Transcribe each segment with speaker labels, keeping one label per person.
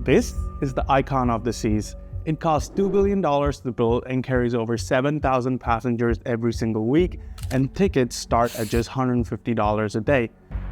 Speaker 1: This is the icon of the seas. It costs $2 billion to build and carries over 7,000 passengers every single week, and tickets start at just $150 a day.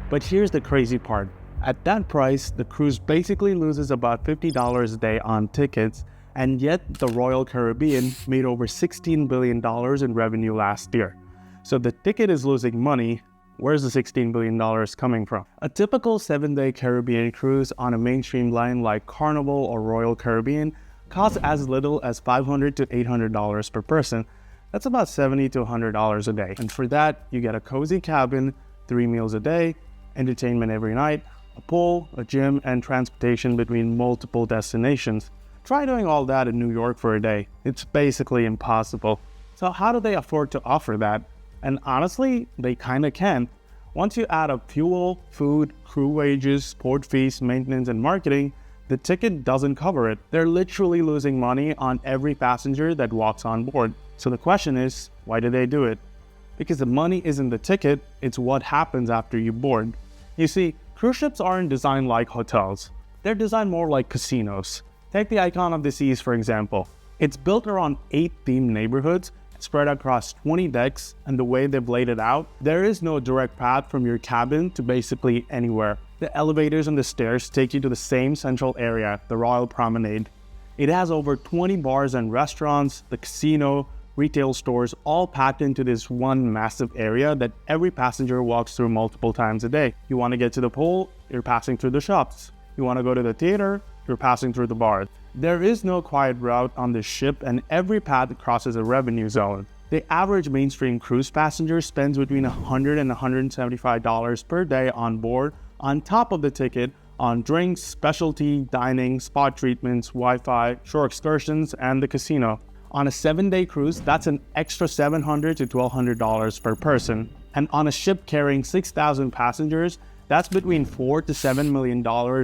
Speaker 1: But here's the crazy part. At that price, the cruise basically loses about $50 a day on tickets, and yet the Royal Caribbean made over $16 billion in revenue last year. So the ticket is losing money. Where's the $16 billion coming from? A typical 7-day Caribbean cruise on a mainstream line like Carnival or Royal Caribbean costs as little as $500 to $800 per person. That's about $70 to $100 a day. And for that, you get a cozy cabin, 3 meals a day, entertainment every night, a pool, a gym, and transportation between multiple destinations. Try doing all that in New York for a day. It's basically impossible. So how do they afford to offer that? And honestly, they kinda can. Once you add up fuel, food, crew wages, port fees, maintenance, and marketing, the ticket doesn't cover it. They're literally losing money on every passenger that walks on board. So the question is, why do they do it? Because the money isn't the ticket, it's what happens after you board. You see, cruise ships aren't designed like hotels. They're designed more like casinos. Take the Icon of the Seas, for example. It's built around 8 themed neighborhoods spread across 20 decks, and the way they've laid it out, there is no direct path from your cabin to basically anywhere. The elevators and the stairs take you to the same central area, the Royal Promenade. It has over 20 bars and restaurants, the casino, retail stores, all packed into this one massive area that every passenger walks through multiple times a day. You want to get to the pool, you're passing through the shops. You want to go to the theater, you're passing through the bars. There is no quiet route on this ship, and every path crosses a revenue zone. The average mainstream cruise passenger spends between $100 and $175 per day on board, on top of the ticket, on drinks, specialty, dining, spa treatments, Wi-Fi, shore excursions, and the casino. On a 7-day cruise, that's an extra $700 to $1,200 per person. And on a ship carrying 6,000 passengers, that's between $4 to $7 million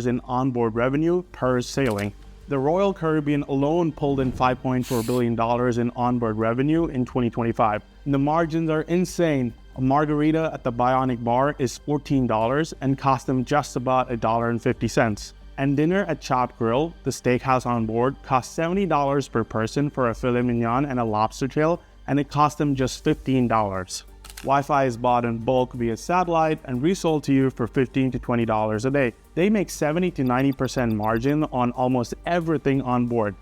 Speaker 1: in onboard revenue per sailing. The Royal Caribbean alone pulled in $5.4 billion in onboard revenue in 2025. And the margins are insane. A margarita at the Bionic Bar is $14 and cost them just about $1.50. And dinner at Chop Grill, the steakhouse on board, costs $70 per person for a filet mignon and a lobster tail, and it cost them just $15. Wi-Fi is bought in bulk via satellite and resold to you for $15 to $20 a day. They make 70 to 90% margin on almost everything on board.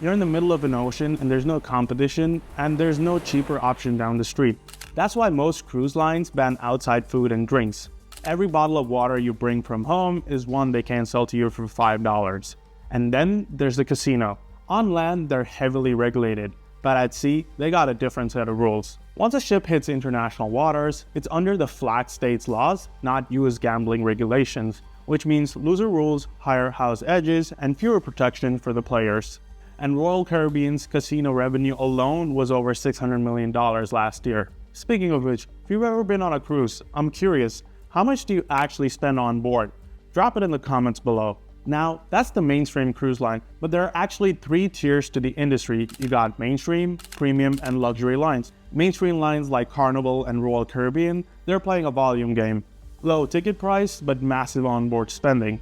Speaker 1: You're in the middle of an ocean and there's no competition, and there's no cheaper option down the street. That's why most cruise lines ban outside food and drinks. Every bottle of water you bring from home is one they can sell to you for $5. And then there's the casino. On land, they're heavily regulated, but at sea, they got a different set of rules. Once a ship hits international waters, it's under the flag states laws, not US gambling regulations, which means looser rules, higher house edges, and fewer protection for the players. And Royal Caribbean's casino revenue alone was over $600 million last year. Speaking of which, if you've ever been on a cruise, I'm curious, how much do you actually spend on board? Drop it in the comments below. Now, that's the mainstream cruise line, but there are actually 3 tiers to the industry. You got mainstream, premium, and luxury lines. Mainstream lines like Carnival and Royal Caribbean, they're playing a volume game. Low ticket price, but massive onboard spending.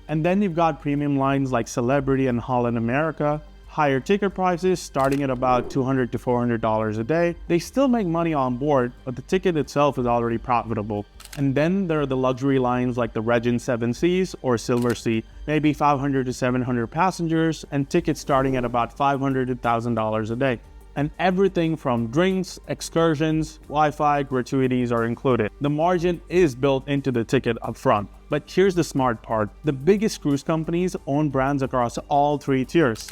Speaker 1: And then you've got premium lines like Celebrity and Holland America. Higher ticket prices starting at about $200 to $400 a day. They still make money on board, but the ticket itself is already profitable. And then there are the luxury lines like the Regent 7 Seas or Silver Sea, maybe 500 to 700 passengers, and tickets starting at about $500 to $1,000 a day. And everything from drinks, excursions, Wi-Fi, gratuities are included. The margin is built into the ticket up front. But here's the smart part. The biggest cruise companies own brands across all 3 tiers.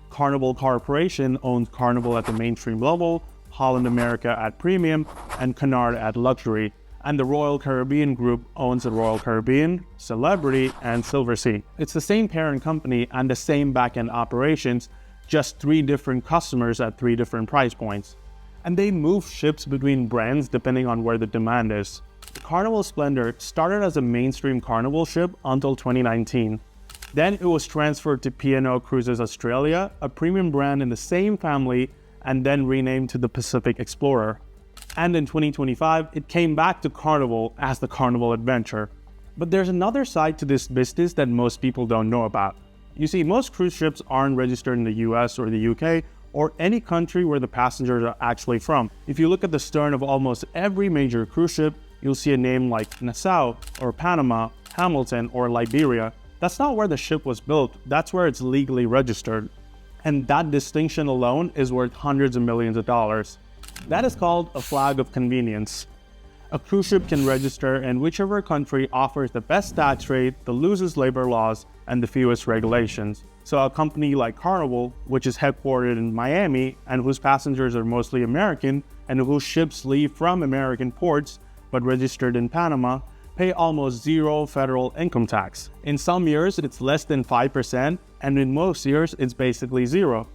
Speaker 1: Carnival Corporation owns Carnival at the mainstream level, Holland America at premium, and Cunard at luxury. And the Royal Caribbean Group owns the Royal Caribbean, Celebrity, and Silver Sea. It's the same parent company and the same back-end operations, just 3 different customers at 3 different price points. And they move ships between brands depending on where the demand is. The Carnival Splendor started as a mainstream Carnival ship until 2019. Then it was transferred to P&O Cruises Australia, a premium brand in the same family, and then renamed to the Pacific Explorer. And in 2025, it came back to Carnival as the Carnival Adventure. But there's another side to this business that most people don't know about. You see, most cruise ships aren't registered in the US or the UK or any country where the passengers are actually from. If you look at the stern of almost every major cruise ship, you'll see a name like Nassau or Panama, Hamilton or Liberia. That's not where the ship was built, that's where it's legally registered. And that distinction alone is worth hundreds of millions of dollars. That is called a flag of convenience. A cruise ship can register in whichever country offers the best tax rate, the loosest labor laws, and the fewest regulations. So a company like Carnival, which is headquartered in Miami and whose passengers are mostly American and whose ships leave from American ports but registered in Panama, pay almost zero federal income tax. In some years, it's less than 5%, and in most years, it's basically zero.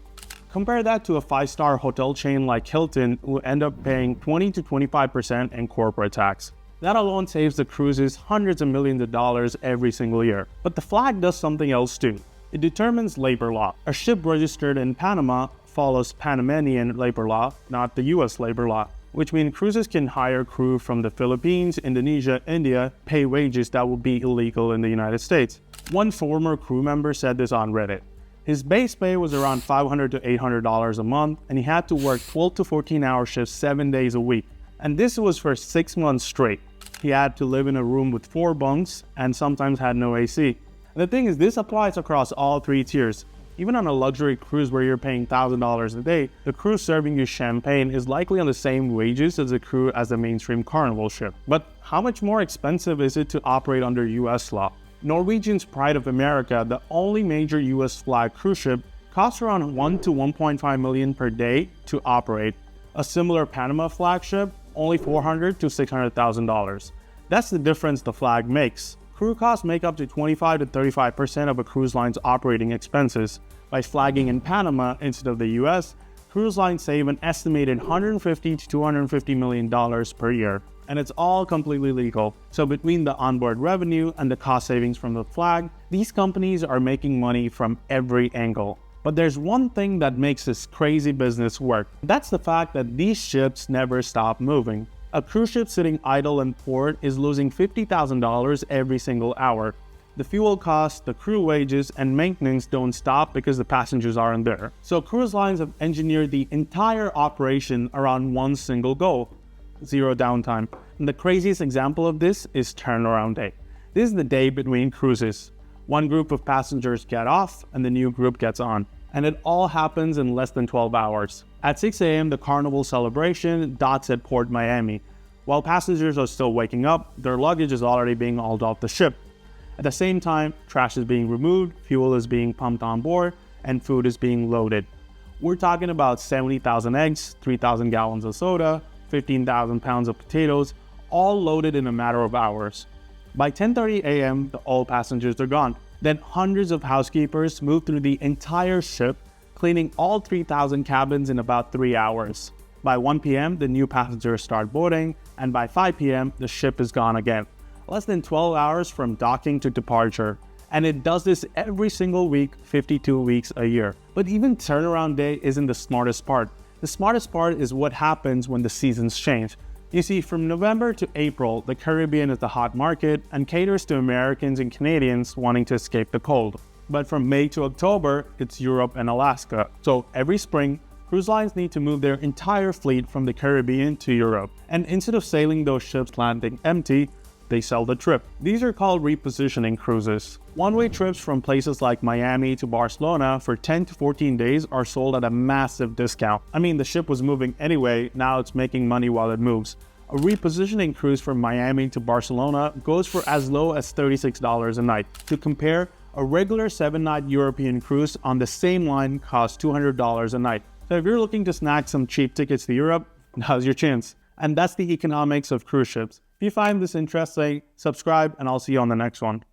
Speaker 1: Compare that to a 5-star hotel chain like Hilton, who end up paying 20 to 25% in corporate tax. That alone saves the cruises hundreds of millions of dollars every single year. But the flag does something else too. It determines labor law. A ship registered in Panama follows Panamanian labor law, not the US labor law, which means cruises can hire crew from the Philippines, Indonesia, India, pay wages that would be illegal in the United States. One former crew member said this on Reddit. His base pay was around $500 to $800 a month, and he had to work 12 to 14-hour shifts 7 days a week. And this was for 6 months straight. He had to live in a room with 4 bunks and sometimes had no AC. And the thing is, this applies across all 3 tiers. Even on a luxury cruise where you're paying $1,000 a day, the crew serving you champagne is likely on the same wages as the crew as the mainstream Carnival ship. But how much more expensive is it to operate under US law? Norwegian's Pride of America, the only major US flag cruise ship, costs around $1 to $1.5 million per day to operate. A similar Panama flagship, only $400,000 to $600,000. That's the difference the flag makes. Crew costs make up to 25 to 35% of a cruise line's operating expenses. By flagging in Panama instead of the US, cruise lines save an estimated $150 to $250 million per year. And it's all completely legal. So between the onboard revenue and the cost savings from the flag, these companies are making money from every angle. But there's one thing that makes this crazy business work. That's the fact that these ships never stop moving. A cruise ship sitting idle in port is losing $50,000 every single hour. The fuel costs, the crew wages, and maintenance don't stop because the passengers aren't there. So cruise lines have engineered the entire operation around one single goal: zero downtime. And the craziest example of this is turnaround day. This is the day between cruises. One group of passengers get off and the new group gets on. And it all happens in less than 12 hours. At 6 a.m., the Carnival celebration docks at Port Miami. While passengers are still waking up, their luggage is already being hauled off the ship. At the same time, trash is being removed, fuel is being pumped on board, and food is being loaded. We're talking about 70,000 eggs, 3,000 gallons of soda, 15,000 pounds of potatoes, all loaded in a matter of hours. By 10:30 a.m., all passengers are gone. Then hundreds of housekeepers move through the entire ship, cleaning all 3,000 cabins in about 3 hours. By 1 p.m., the new passengers start boarding, and by 5 p.m., the ship is gone again. Less than 12 hours from docking to departure. And it does this every single week, 52 weeks a year. But even turnaround day isn't the smartest part. The smartest part is what happens when the seasons change. You see, from November to April, the Caribbean is the hot market and caters to Americans and Canadians wanting to escape the cold. But from May to October, it's Europe and Alaska. So every spring, cruise lines need to move their entire fleet from the Caribbean to Europe. And instead of sailing those ships landing empty, they sell the trip. These are called repositioning cruises. One-way trips from places like Miami to Barcelona for 10 to 14 days are sold at a massive discount. I mean, the ship was moving anyway, now it's making money while it moves. A repositioning cruise from Miami to Barcelona goes for as low as $36 a night. To compare, a regular 7-night European cruise on the same line costs $200 a night. So if you're looking to snag some cheap tickets to Europe, now's your chance. And that's the economics of cruise ships. If you find this interesting, subscribe and I'll see you on the next one.